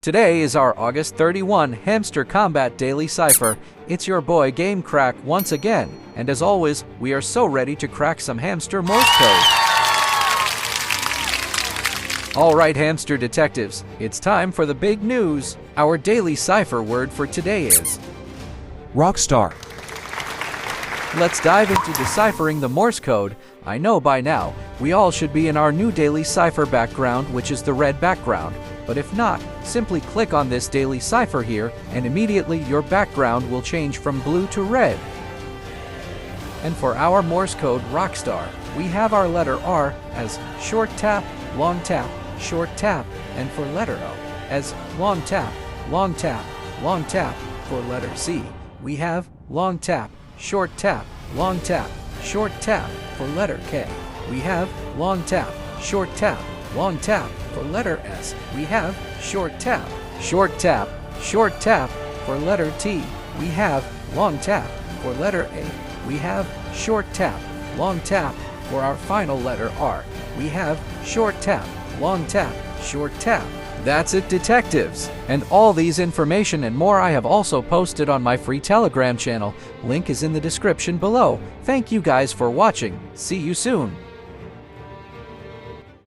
Today is our August 31 Hamster Kombat Daily Cipher. It's your boy Game Crack once again, and as always, we are so ready to crack some Hamster Morse code. Alright hamster detectives, it's time for the big news. Our daily cipher word for today is ROCKSTAR. Let's dive into deciphering the Morse code. I know by now, we all should be in our new daily cipher background, which is the red background. But if not, simply click on this daily cipher here, and immediately your background will change from blue to red. And for our Morse code ROCKSTAR, we have our letter R as short tap, long tap, short tap, and for letter O as long tap, long tap, long tap. For letter C, we have long tap, short tap, long tap, short tap. For letter K, we have long tap, short tap, long tap. For letter S, we have short tap, short tap, short tap. For letter T, we have long tap. For letter A, we have short tap, long tap. For our final letter R, we have short tap, long tap, short tap. That's it, detectives! And all these information and more I have also posted on my free Telegram channel. Link is in the description below. Thank you guys for watching. See you soon!